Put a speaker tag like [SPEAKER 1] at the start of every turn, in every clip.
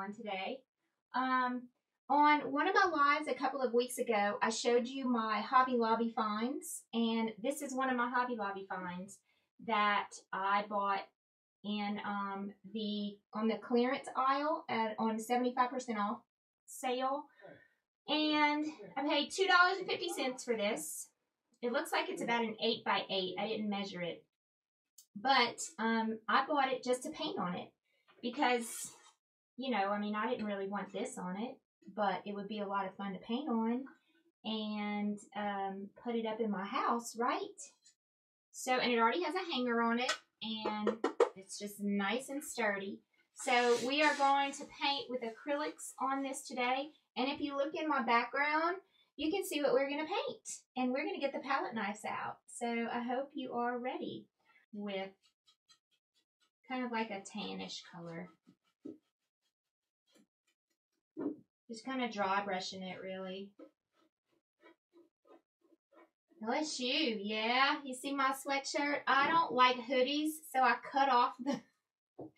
[SPEAKER 1] On today. On one of my lives a couple of weeks ago, I showed you my Hobby Lobby finds, and this is one of my Hobby Lobby finds that I bought in on the clearance aisle on 75% off sale, and I paid $2.50 for this. It looks like it's about an 8 by 8. I didn't measure it, but I bought it just to paint on it because, you know, I mean, I didn't really want this on it, but it would be a lot of fun to paint on and put it up in my house, right? So, and it already has a hanger on it, and it's just nice and sturdy. So we are going to paint with acrylics on this today. And if you look in my background, you can see what we're going to paint. And we're going to get the palette knives out. So I hope you are ready with kind of like a tannish color. Just kind of dry brushing it, really. LSU, yeah. You see my sweatshirt? I don't like hoodies, so I cut off the...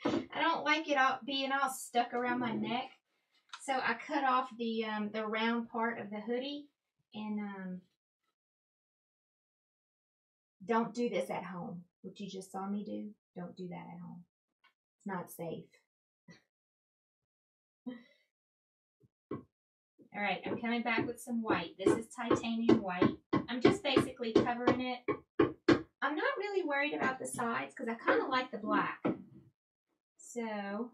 [SPEAKER 1] I don't like it all being all stuck around my neck. So I cut off the round part of the hoodie. And don't do this at home. What you just saw me do, don't do that at home. It's not safe. All right, I'm coming back with some white. This is titanium white. I'm just basically covering it. I'm not really worried about the sides because I kind of like the black. So,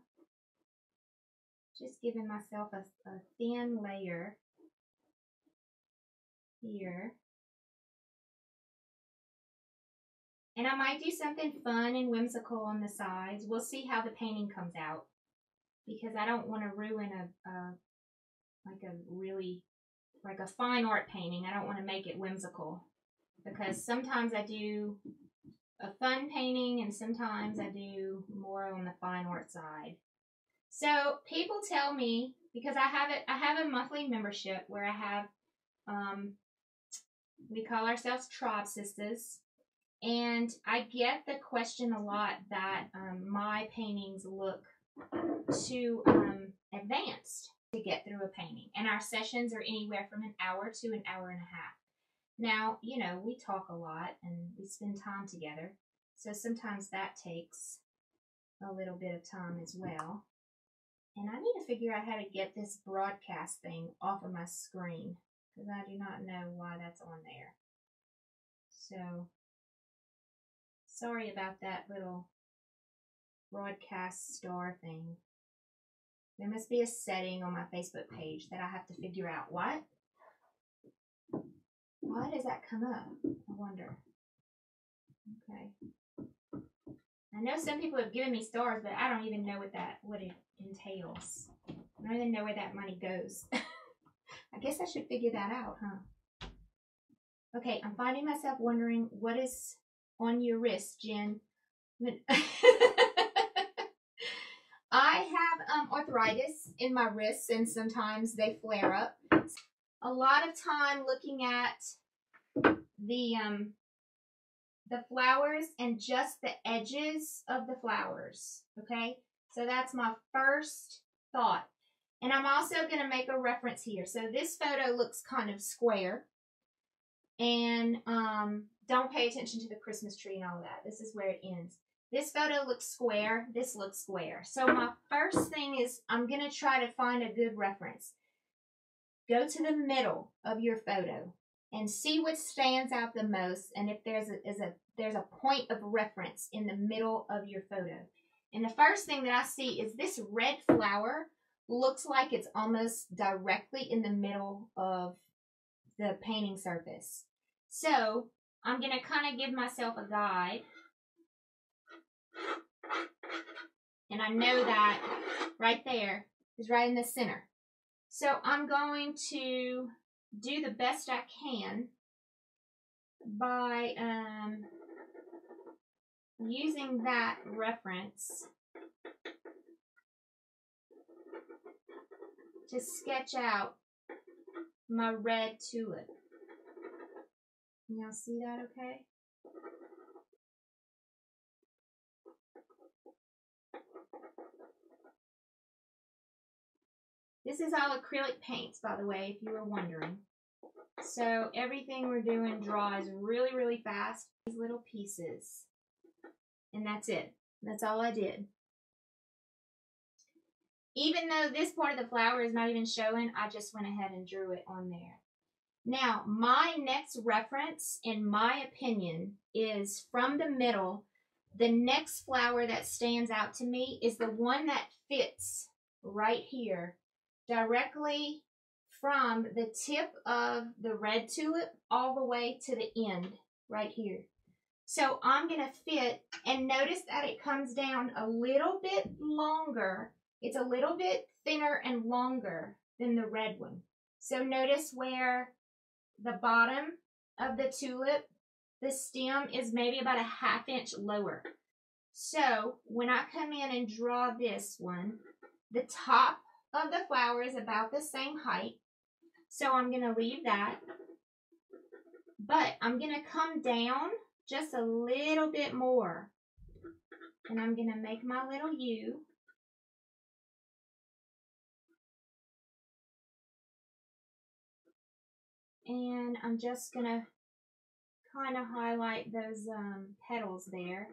[SPEAKER 1] just giving myself a thin layer here. And I might do something fun and whimsical on the sides. We'll see how the painting comes out, because I don't want to ruin like a fine art painting. I don't want to make it whimsical, because sometimes I do a fun painting and sometimes I do more on the fine art side. So people tell me, because I have a monthly membership where I have, we call ourselves Tribe Sisters, and I get the question a lot that my paintings look too advanced to get through a painting, and our sessions are anywhere from an hour to an hour and a half. Now, you know, we talk a lot and we spend time together, so sometimes that takes a little bit of time as well. And I need to figure out how to get this broadcast thing off of my screen, because I do not know why that's on there. So, sorry about that little broadcast star thing. There must be a setting on my Facebook page that I have to figure out. What? Why does that come up? I wonder. Okay. I know some people have given me stars, but I don't even know what it entails. I don't even know where that money goes. I guess I should figure that out, huh? Okay, I'm finding myself wondering, what is on your wrist, Jen? I have arthritis in my wrists, and sometimes they flare up. A lot of time looking at the flowers and just the edges of the flowers, okay? So that's my first thought. And I'm also going to make a reference here. So this photo looks kind of square. And don't pay attention to the Christmas tree and all that. This is where it ends. This photo looks square. This looks square. So my first thing is I'm going to try to find a good reference. Go to the middle of your photo and see what stands out the most, and if there's a point of reference in the middle of your photo. And the first thing that I see is this red flower looks like it's almost directly in the middle of the painting surface. So I'm going to kind of give myself a guide. And I know that right there is right in the center. So I'm going to do the best I can by using that reference to sketch out my red tulip. Can y'all see that okay? This is all acrylic paints, by the way, if you were wondering. So everything we're doing dries really, really fast. These little pieces. And that's it. That's all I did. Even though this part of the flower is not even showing, I just went ahead and drew it on there. Now, my next reference, in my opinion, is from the middle. The next flower that stands out to me is the one that fits right here, directly from the tip of the red tulip all the way to the end, right here. So I'm going to fit, and notice that it comes down a little bit longer. It's a little bit thinner and longer than the red one. So notice where the bottom of the tulip, the stem is maybe about a ½ inch lower. So when I come in and draw this one, the top of the flower is about the same height. So I'm going to leave that. But I'm going to come down just a little bit more. And I'm going to make my little U. And I'm just going to kind of highlight those petals there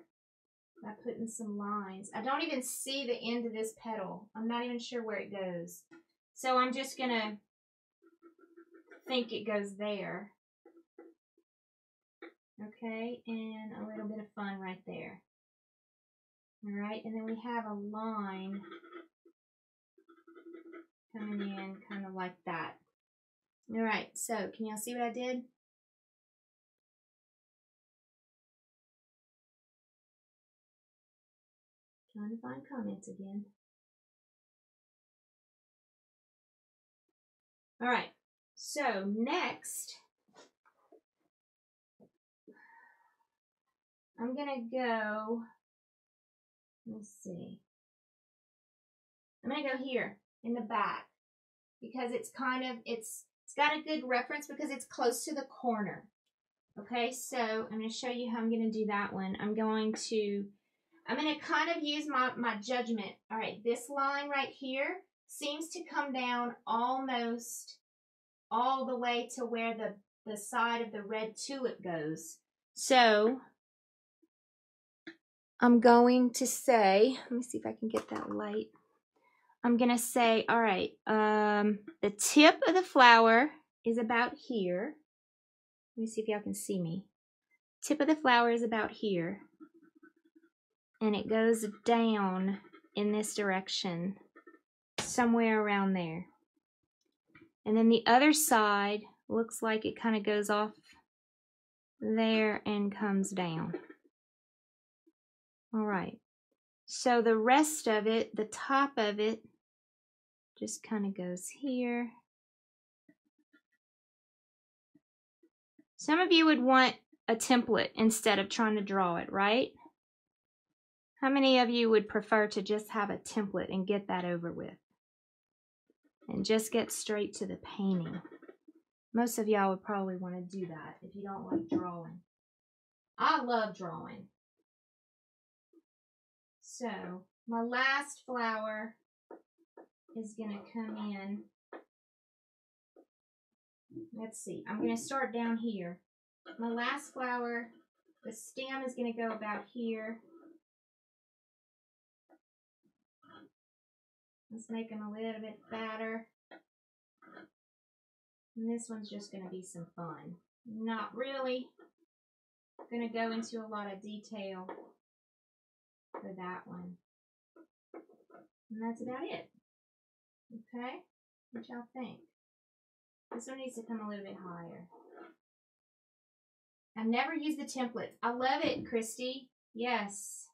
[SPEAKER 1] by putting some lines. I don't even see the end of this petal. I'm not even sure where it goes. So I'm just going to think it goes there. Okay, and a little bit of fun right there. All right, and then we have a line coming in kind of like that. All right, so can y'all see what I did? Trying to find comments again. All right, so next, I'm gonna go, let's see. I'm gonna go here in the back because it's kind of, it's got a good reference because it's close to the corner. Okay, so I'm gonna show you how I'm gonna do that one. I'm gonna kind of use my judgment. All right, this line right here seems to come down almost all the way to where the side of the red tulip goes. So I'm going to say, let me see if I can get that light. I'm going to say, all right, the tip of the flower is about here. Let me see if y'all can see me. Tip of the flower is about here. And it goes down in this direction, somewhere around there. And then the other side looks like it kind of goes off there and comes down. All right. So the rest of it, the top of it, just kind of goes here. Some of you would want a template instead of trying to draw it, right? How many of you would prefer to just have a template and get that over with? And just get straight to the painting. Most of y'all would probably want to do that if you don't like drawing. I love drawing. So my last flower is going to come in. Let's see. I'm going to start down here. My last flower, the stem is going to go about here. Let's make them a little bit fatter. And this one's just going to be some fun. Not really going to go into a lot of detail for that one. And that's about it. Okay? What y'all think? This one needs to come a little bit higher. I've never used the templates. I love it, Christy. Yes.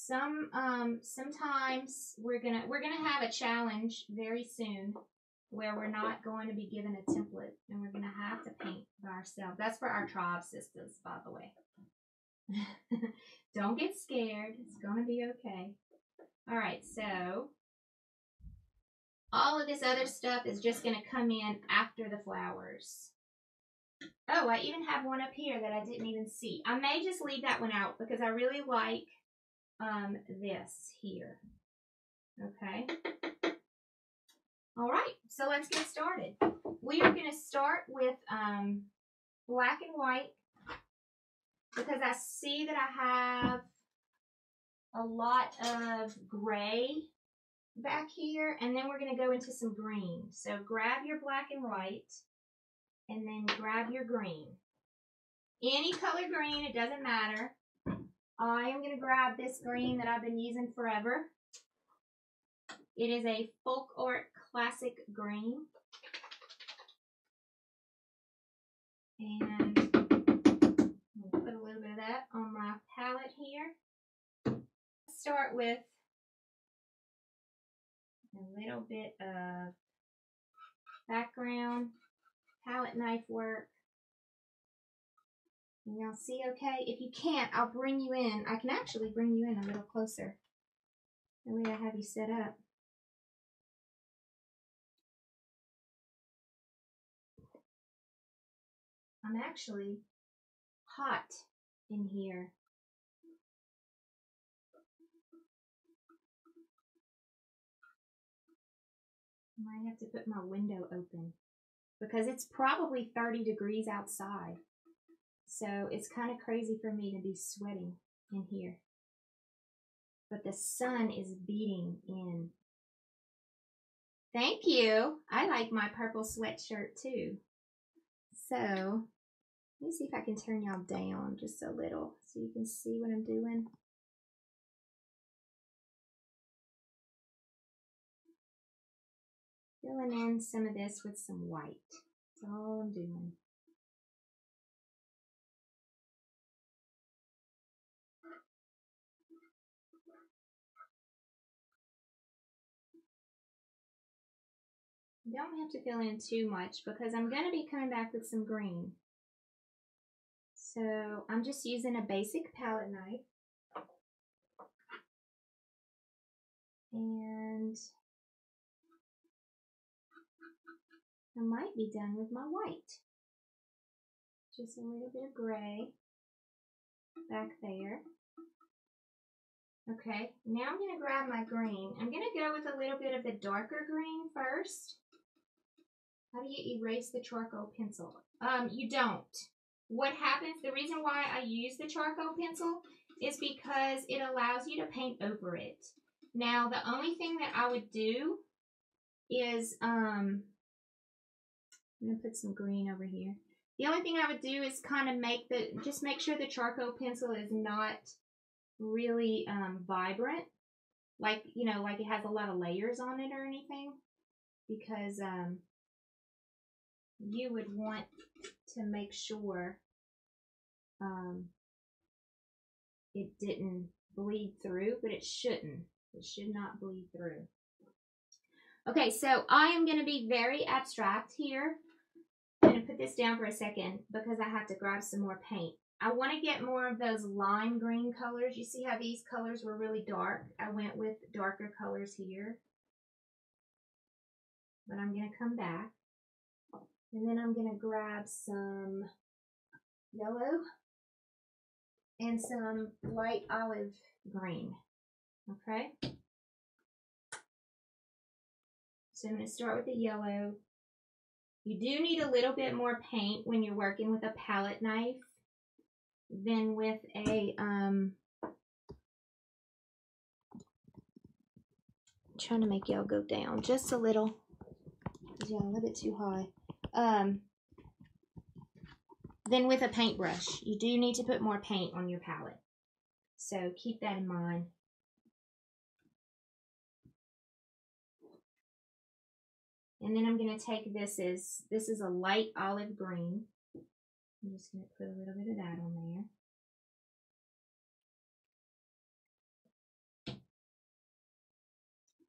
[SPEAKER 1] Sometimes we're gonna have a challenge very soon where we're not going to be given a template and we're gonna have to paint by ourselves. That's for our tribe sisters, by the way. Don't get scared. It's gonna be okay. All right, so all of this other stuff is just gonna come in after the flowers. Oh, I even have one up here that I didn't even see. I may just leave that one out because I really like this here. Okay. All right, so let's get started. We are going to start with black and white because I see that I have a lot of gray back here, and then we're going to go into some green. So grab your black and white, and then grab your green. Any color green, it doesn't matter. I am going to grab this green that I've been using forever. It is a Folk Art Classic green. And I'll put a little bit of that on my palette here. Let's start with a little bit of background, palette knife work. And y'all see okay? If you can't, I'll bring you in. I can actually bring you in a little closer. The way I have you set up. I'm actually hot in here. I might have to put my window open because it's probably 30 degrees outside. So it's kind of crazy for me to be sweating in here. But the sun is beating in. Thank you. I like my purple sweatshirt too. So let me see if I can turn y'all down just a little so you can see what I'm doing. Filling in some of this with some white. That's all I'm doing. You don't have to fill in too much because I'm going to be coming back with some green. So I'm just using a basic palette knife. And I might be done with my white. Just a little bit of gray back there. Okay, now I'm going to grab my green. I'm going to go with a little bit of the darker green first. How do you erase the charcoal pencil? You don't. What happens, the reason why I use the charcoal pencil is because it allows you to paint over it. Now, the only thing that I would do is, I'm going to put some green over here. The only thing I would do is kind of just make sure the charcoal pencil is not really vibrant. Like, you know, like it has a lot of layers on it or anything. Because you would want to make sure it didn't bleed through, but it shouldn't. It should not bleed through. Okay, so I am going to be very abstract here. I'm going to put this down for a second because I have to grab some more paint. I want to get more of those lime green colors. You see how these colors were really dark? I went with darker colors here. But I'm going to come back. And then I'm going to grab some yellow and some light olive green. Okay? So I'm going to start with the yellow. You do need a little bit more paint when you're working with a palette knife than with a, I'm trying to make y'all go down just a little. Yeah, a little bit too high. Then with a paintbrush, you do need to put more paint on your palette. So keep that in mind. And then I'm going to take this is a light olive green. I'm just going to put a little bit of that on there.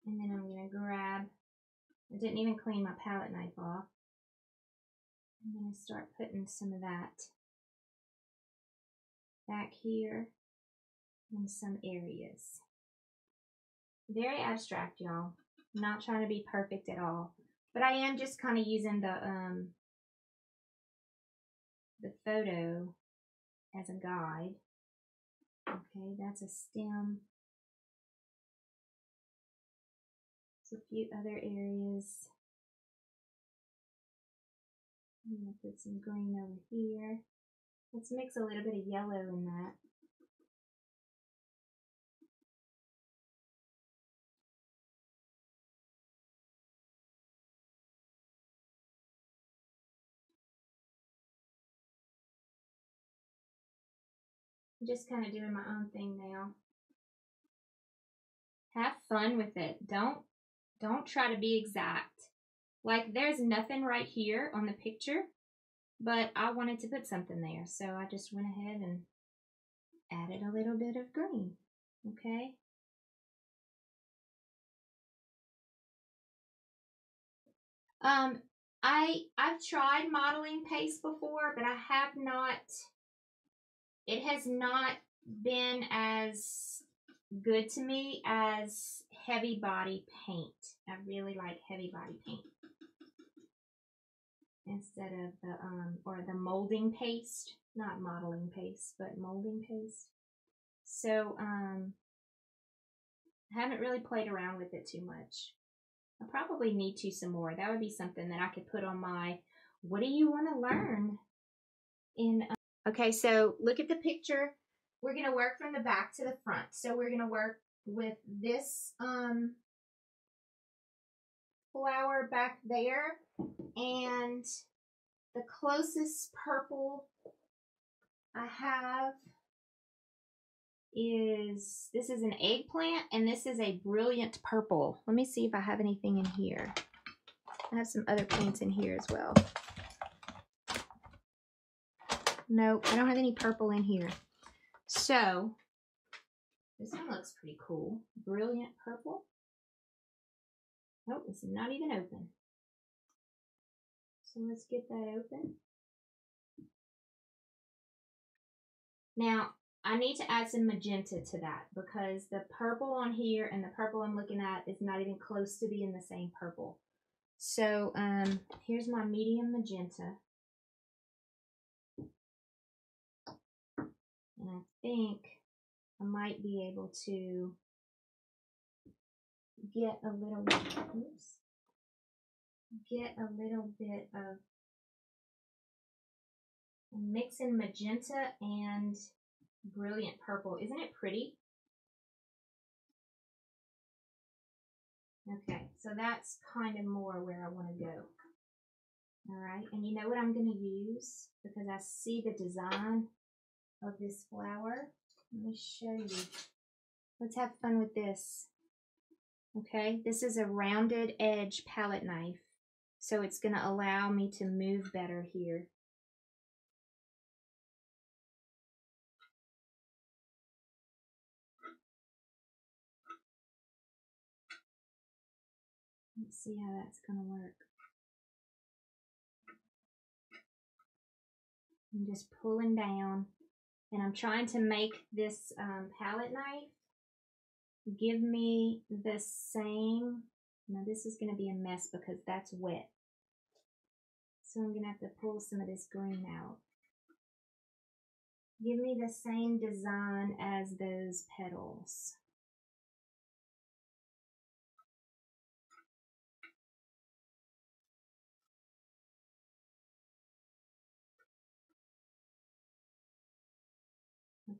[SPEAKER 1] And then I'm going to grab, I didn't even clean my palette knife off. I'm going to start putting some of that back here in some areas. Very abstract, y'all. I'm not trying to be perfect at all. But I am just kind of using the photo as a guide. Okay, that's a stem. There's a few other areas. I'm going to put some green over here. Let's mix a little bit of yellow in that. I'm just kind of doing my own thing now. Have fun with it. Don't try to be exact. Like, there's nothing right here on the picture, but I wanted to put something there, so I just went ahead and added a little bit of green. Okay. I've tried modeling paste before, but I have not. It has not been as good to me as heavy body paint. I really like heavy body paint instead of the molding paste, not modeling paste, but molding paste. So I haven't really played around with it too much. I probably need to some more. That would be something that I could put on my what do you want to learn in. Okay, so look at the picture. We're going to work from the back to the front. So we're going to work with this flower back there, and the closest purple I have is, this is an eggplant, and this is a brilliant purple. Let me see if I have anything in here. I have some other plants in here as well. Nope, I don't have any purple in here. So, this one looks pretty cool. Brilliant purple. Nope, it's not even open. So let's get that open. Now, I need to add some magenta to that because the purple on here and the purple I'm looking at is not even close to being the same purple. So here's my medium magenta. And I think I might be able to get a little bit of mixing magenta and brilliant purple. Isn't it pretty? Okay, so that's kind of more where I want to go. All right, and you know what I'm going to use? Because I see the design of this flower. Let me show you. Let's have fun with this. Okay, this is a rounded edge palette knife. So it's going to allow me to move better here. Let's see how that's going to work. I'm just pulling down, and I'm trying to make this palette knife give me the same. Now this is going to be a mess because that's wet. So I'm going to have to pull some of this green out. Give me the same design as those petals.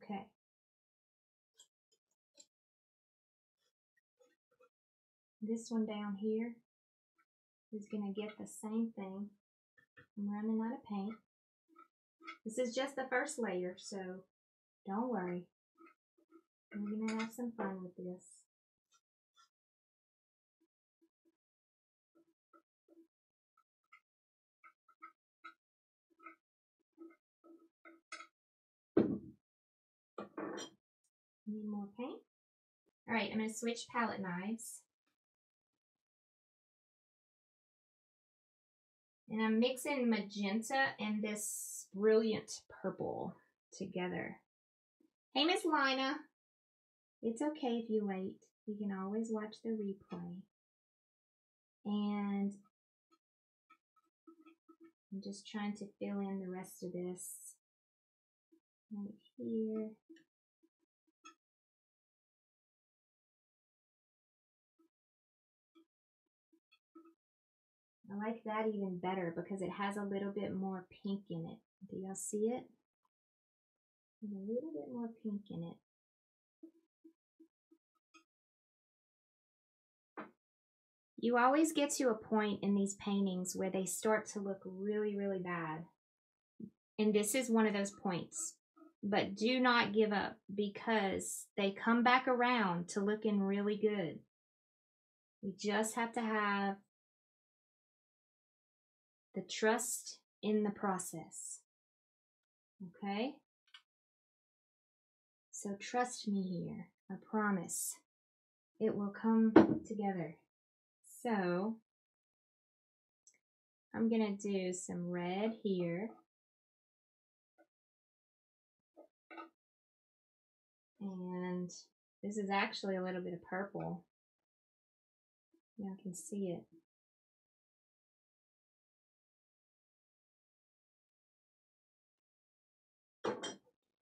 [SPEAKER 1] Okay. This one down here is going to get the same thing. I'm running out of paint. This is just the first layer, so don't worry. We're going to have some fun with this. Need more paint. All right, I'm going to switch palette knives. And I'm mixing magenta and this brilliant purple together. Hey, Miss Lina. It's okay if you wait. You can always watch the replay. And I'm just trying to fill in the rest of this right here. I like that even better because it has a little bit more pink in it. Do y'all see it? There's a little bit more pink in it. You always get to a point in these paintings where they start to look really, really bad. And this is one of those points. But do not give up because they come back around to looking really good. You just have to have the trust in the process. Okay? So trust me here. I promise. It will come together. So I'm going to do some red here. And this is actually a little bit of purple. Y'all can see it.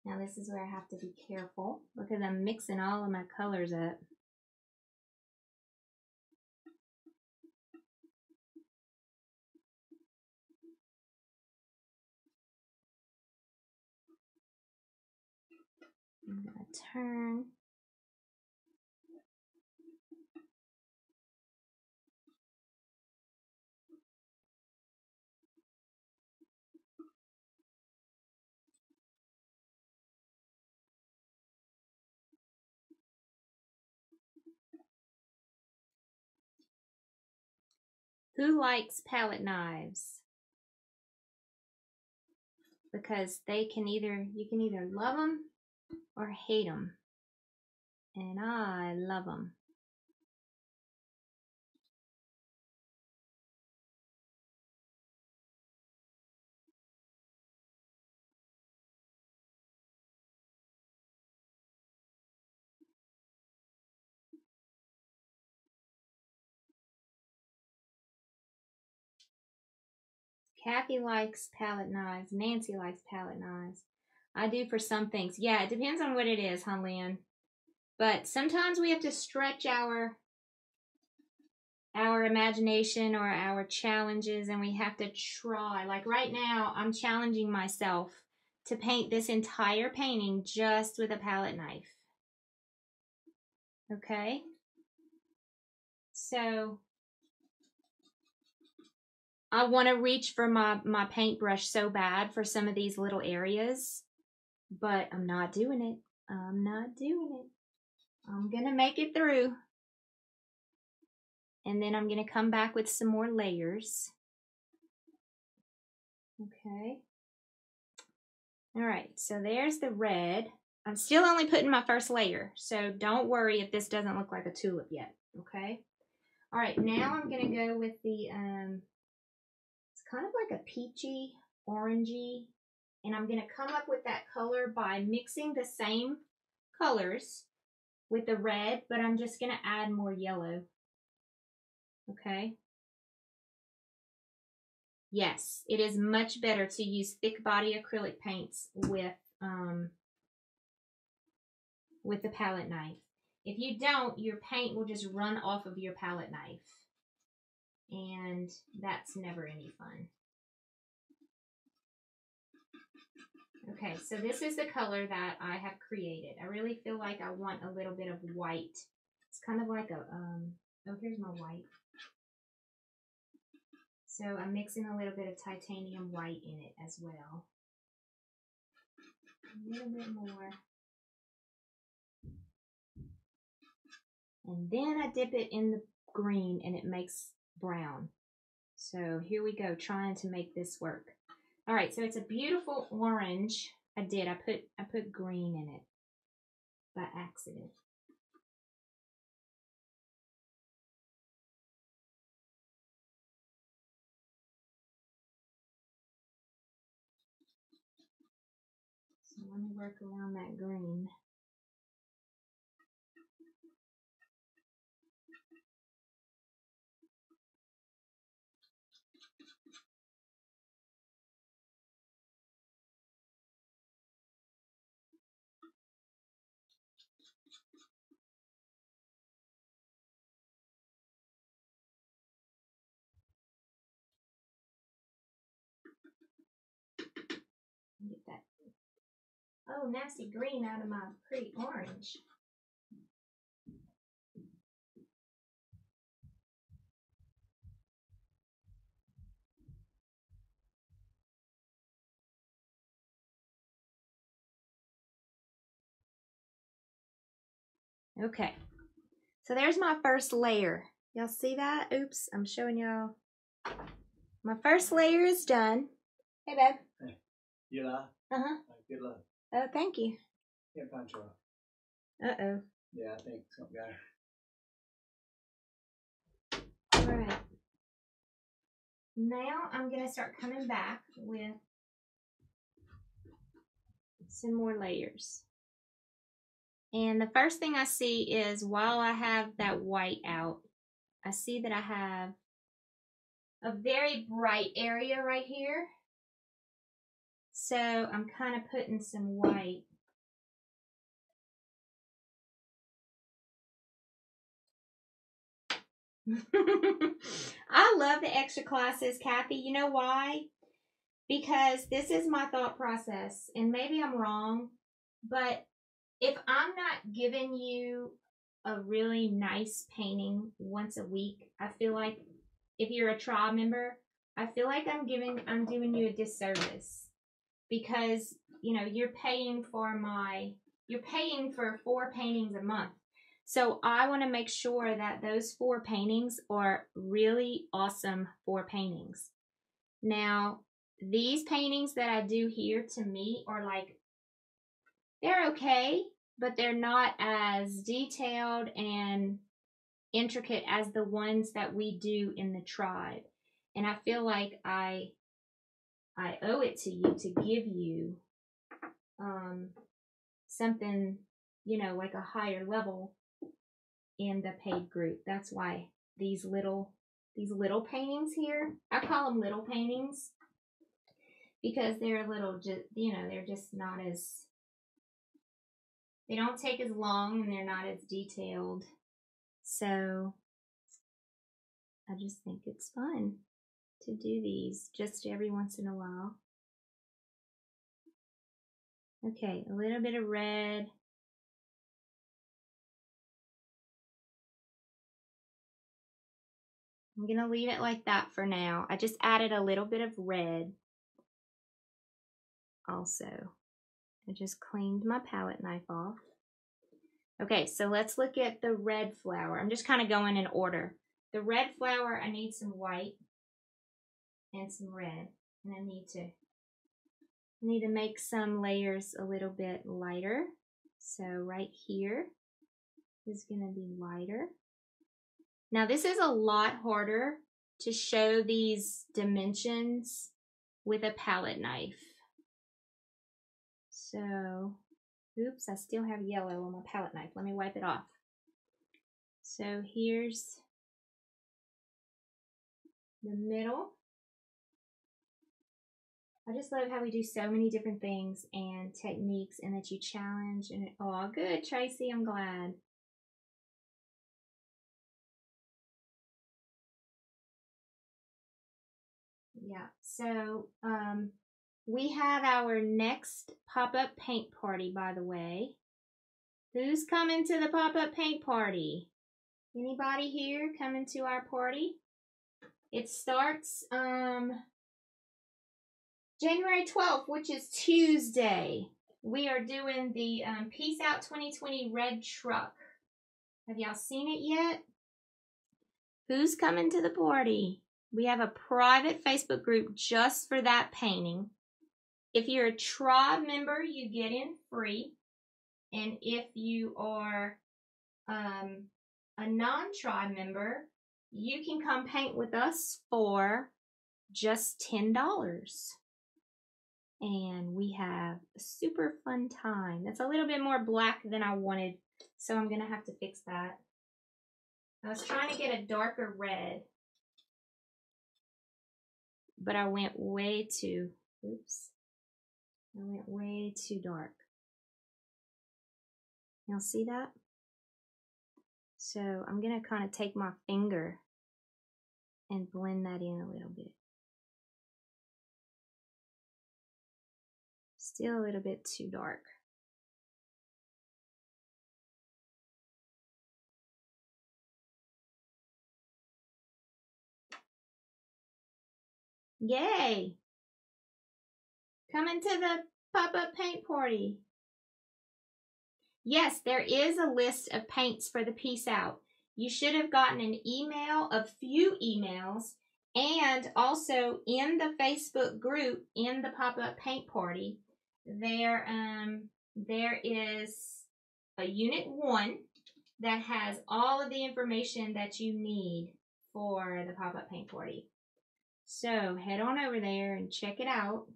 [SPEAKER 1] Now this is where I have to be careful because I'm mixing all of my colors up. I'm going to turn. Who likes palette knives? Because they can you can either love them or hate them. And I love them. Kathy likes palette knives. Nancy likes palette knives. I do for some things. Yeah, it depends on what it is, huh, Lynn? But sometimes we have to stretch our imagination or our challenges, and we have to try. Like right now, I'm challenging myself to paint this entire painting just with a palette knife. Okay? So I want to reach for my paintbrush so bad for some of these little areas, but I'm not doing it. I'm not doing it. I'm going to make it through. And then I'm going to come back with some more layers. Okay. All right, so there's the red. I'm still only putting my first layer, so don't worry if this doesn't look like a tulip yet, okay? All right, now I'm going to go with the, it's kind of like a peachy, orangey, and I'm going to come up with that color by mixing the same colors with the red, but I'm just going to add more yellow, okay? Yes, it is much better to use thick body acrylic paints with the palette knife. If you don't, your paint will just run off of your palette knife. And that's never any fun. Okay, so this is the color that I have created. I really feel like I want a little bit of white. It's kind of like a, oh, here's my white. So I'm mixing a little bit of titanium white in it as well. A little bit more. And then I dip it in the green and it makes brown. So here we go, trying to make this work. All right, so it's a beautiful orange. I put green in it by accident. let me work around that green. Get that, oh, nasty green out of my pretty orange. Okay, so there's my first layer. Y'all see that? Oops, I'm showing y'all. My first layer is done. Hey, babe.
[SPEAKER 2] Hey, you laugh?
[SPEAKER 1] Uh-huh.
[SPEAKER 2] Good luck.
[SPEAKER 1] Oh, thank you.
[SPEAKER 2] Can't find you.
[SPEAKER 1] Uh-oh.
[SPEAKER 2] Yeah, I think something got her.
[SPEAKER 1] All right. Now I'm going to start coming back with some more layers. And the first thing I see is while I have that white out, I see that I have a very bright area right here. So I'm kind of putting some white. I love the extra classes, Kathy. You know why? Because this is my thought process, and maybe I'm wrong, but if I'm not giving you a really nice painting once a week, I feel like if you're a tribe member, I feel like I'm doing you a disservice, because you know you're paying for 4 paintings a month. So I want to make sure that those 4 paintings are really awesome 4 paintings. Now, these paintings that I do here, to me, are like, they're okay, but they're not as detailed and intricate as the ones that we do in the tribe. And I feel like I owe it to you to give you something, you know, like a higher level in the paid group. That's why these little paintings here, I call them little paintings, because they're little, you know, they're just not as, they don't take as long and they're not as detailed. So I just think it's fun to do these just every once in a while. Okay, a little bit of red. I'm going to leave it like that for now. I just added a little bit of red also. I just cleaned my palette knife off. Okay, so let's look at the red flower. I'm just kind of going in order. The red flower, I need some white and some red. And I need to make some layers a little bit lighter. So right here is going to be lighter. Now this is a lot harder to show these dimensions with a palette knife. So, oops, I still have yellow on my palette knife. Let me wipe it off. So here's the middle. I just love how we do so many different things and techniques, and that you challenge. And oh, good, Tracy, I'm glad. Yeah, so we have our next pop-up paint party, by the way. Who's coming to the pop-up paint party? Anybody here coming to our party? It starts January 12th, which is Tuesday. We are doing the Peace Out 2020 red truck. Have y'all seen it yet? Who's coming to the party? We have a private Facebook group just for that painting. If you're a tribe member, you get in free. And if you are a non-tribe member, you can come paint with us for just $10. and we have a super fun time. That's a little bit more black than I wanted, so I'm gonna have to fix that. I was trying to get a darker red, but I went way too, oops. I went way too dark. Y'all see that? So I'm gonna kind of take my finger and blend that in a little bit. Still a little bit too dark. Yay! Coming to the pop-up paint party. Yes, there is a list of paints for the Peace Out. You should have gotten an email, a few emails, and also in the Facebook group, in the pop-up paint party, there is a unit 1 that has all of the information that you need for the pop-up paint party. So head on over there and check it out.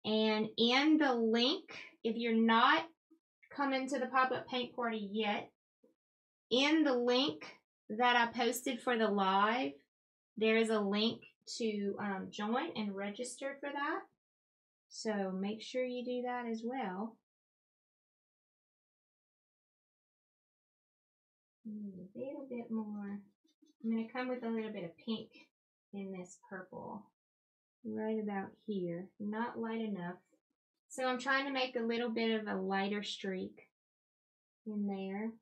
[SPEAKER 1] And in the link, if you're not coming to the pop-up paint party yet, in the link that I posted for the live, there is a link to join and register for that. So make sure you do that as well. A little bit more. I'm going to come with a little bit of pink in this purple. Right about here. Not light enough. So I'm trying to make a little bit of a lighter streak in there.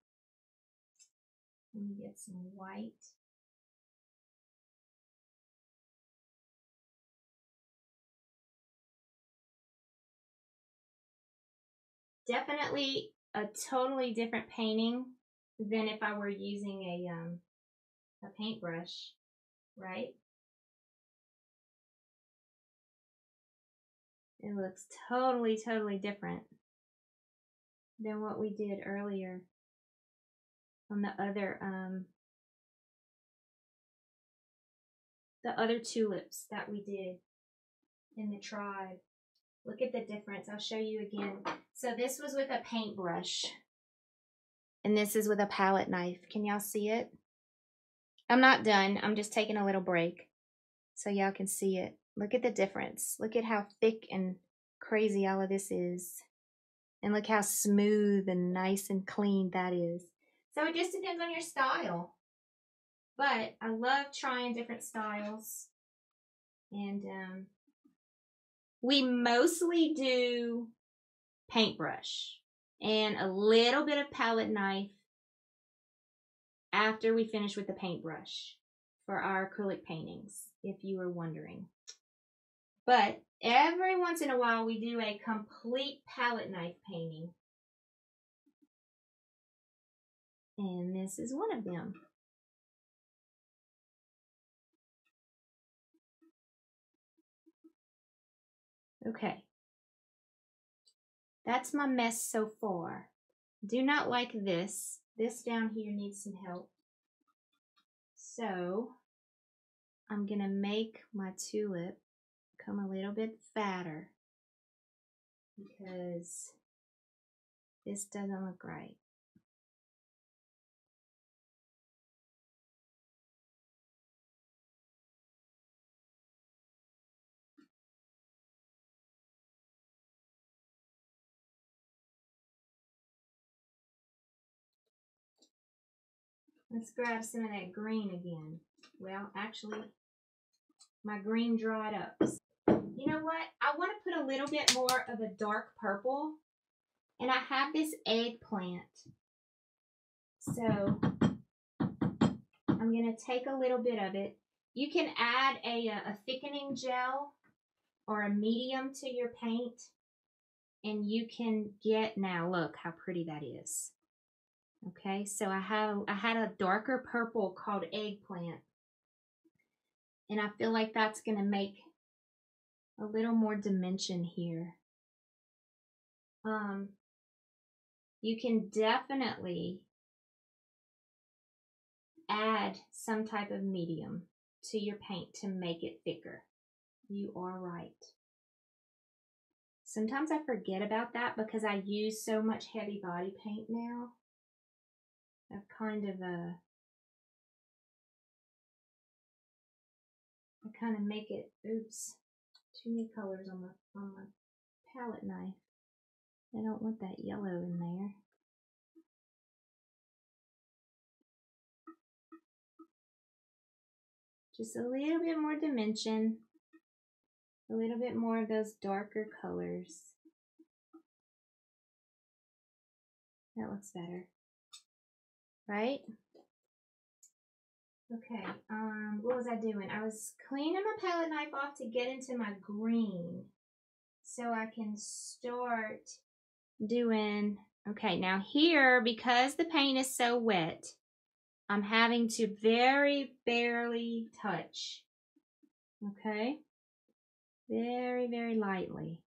[SPEAKER 1] Let me get some white. Definitely a totally different painting than if I were using a paintbrush, right? It looks totally, totally different than what we did earlier on the other tulips that we did in the tribe. Look at the difference. I'll show you again. So this was with a paintbrush, and this is with a palette knife. Can y'all see it? I'm not done. I'm just taking a little break so y'all can see it. Look at the difference. Look at how thick and crazy all of this is. And look how smooth and nice and clean that is. So it just depends on your style. But I love trying different styles. And we mostly do paintbrush and a little bit of palette knife after we finish with the paintbrush for our acrylic paintings, if you were wondering. But every once in a while we do a complete palette knife painting. And this is one of them. Okay. That's my mess so far. Do not like this. This down here needs some help. So I'm going to make my tulip come a little bit fatter because this doesn't look right. Let's grab some of that green again. Well, actually, my green dried up. You know what? I want to put a little bit more of a dark purple. And I have this eggplant. So I'm going to take a little bit of it. You can add a thickening gel or a medium to your paint. And you can get, now look how pretty that is. Okay, so I had a darker purple called Eggplant. And I feel like that's going to make a little more dimension here. You can definitely add some type of medium to your paint to make it thicker. You are right. Sometimes I forget about that because I use so much heavy body paint now. I've kind of I kind of make it, oops, too many colors on my palette knife. I don't want that yellow in there. Just a little bit more dimension, a little bit more of those darker colors. That looks better, right? Okay, what was I doing? I was cleaning my palette knife off to get into my green so I can start doing, okay, now here, because the paint is so wet, I'm having to very barely touch, okay? Very, very lightly.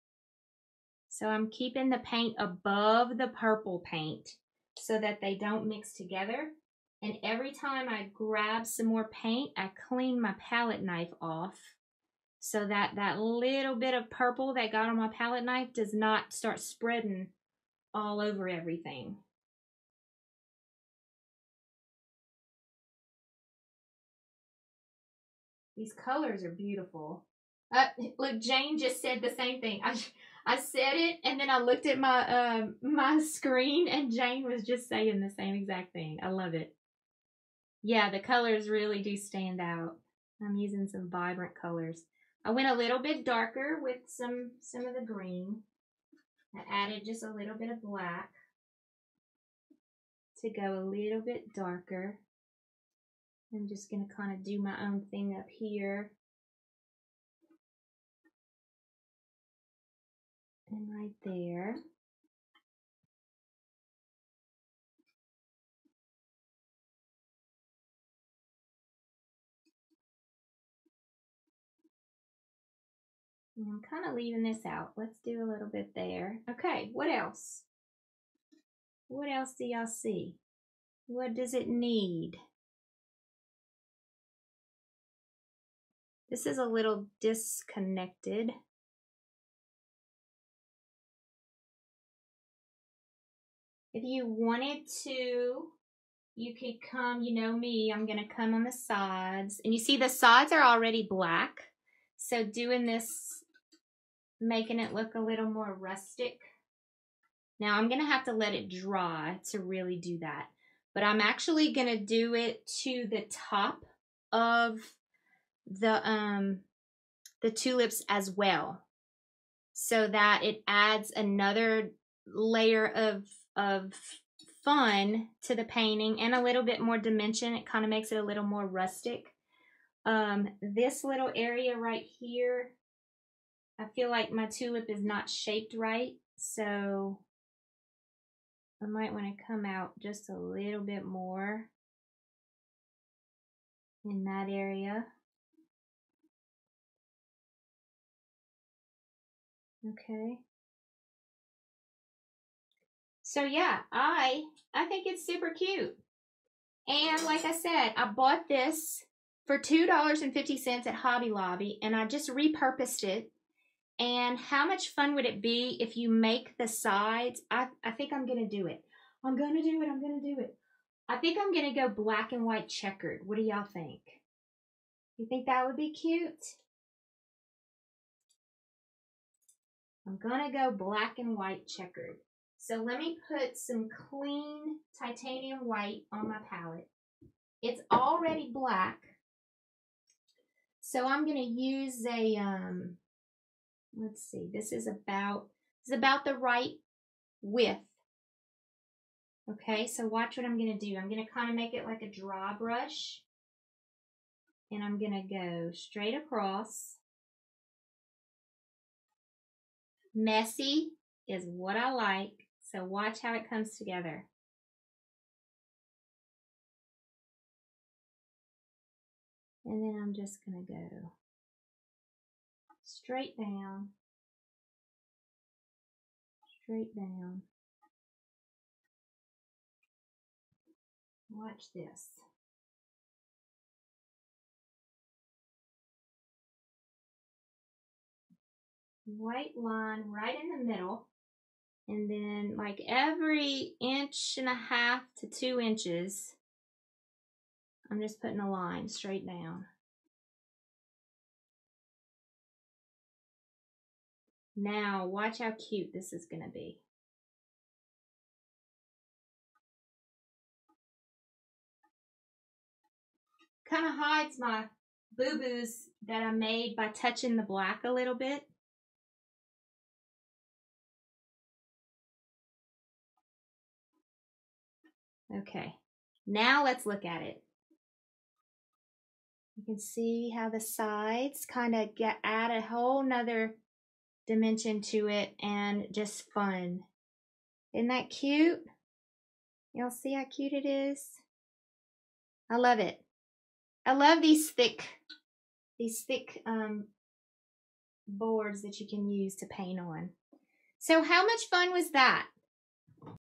[SPEAKER 1] So I'm keeping the paint above the purple paint so that they don't mix together. And every time I grab some more paint, I clean my palette knife off so that that little bit of purple that got on my palette knife does not start spreading all over everything. These colors are beautiful. Look, Jane just said the same thing. I said it, and then I looked at my my screen, and Jane was just saying the same exact thing. I love it. Yeah, the colors really do stand out. I'm using some vibrant colors. I went a little bit darker with some of the green. I added just a little bit of black to go a little bit darker. I'm just going to kind of do my own thing up here. And right there. And I'm kind of leaving this out. Let's do a little bit there. Okay, what else? What else do y'all see? What does it need? This is a little disconnected. If you wanted to, you could come, you know me, I'm going to come on the sides. And you see the sides are already black. So doing this, making it look a little more rustic. Now I'm going to have to let it dry to really do that. But I'm actually going to do it to the top of the tulips as well, so that it adds another layer of fun to the painting and a little bit more dimension. It kind of makes it a little more rustic. This little area right here, I feel like my tulip is not shaped right, so I might want to come out just a little bit more in that area. Okay. So yeah, I think it's super cute. And like I said, I bought this for $2.50 at Hobby Lobby, and I just repurposed it. And how much fun would it be if you make the sides? I think I'm going to do it. I'm going to do it. I think I'm going to go black and white checkered. What do y'all think? You think that would be cute? I'm going to go black and white checkered. So let me put some clean titanium white on my palette. It's already black. So I'm going to use a, let's see, this is about the right width. Okay, so watch what I'm going to do. I'm going to kind of make it like a dry brush. And I'm going to go straight across. Messy is what I like. So watch how it comes together. And then I'm just going to go straight down. Straight down. Watch this. white line right in the middle. And then like every 1.5 to 2 inches, I'm just putting a line straight down. Now watch how cute this is gonna be. Kind of hides my boo-boos that I made by touching the black a little bit. Okay, now let's look at it. You can see how the sides kind of add a whole nother dimension to it and just fun. Isn't that cute? Y'all see how cute it is? I love it. I love these thick boards that you can use to paint on. So how much fun was that?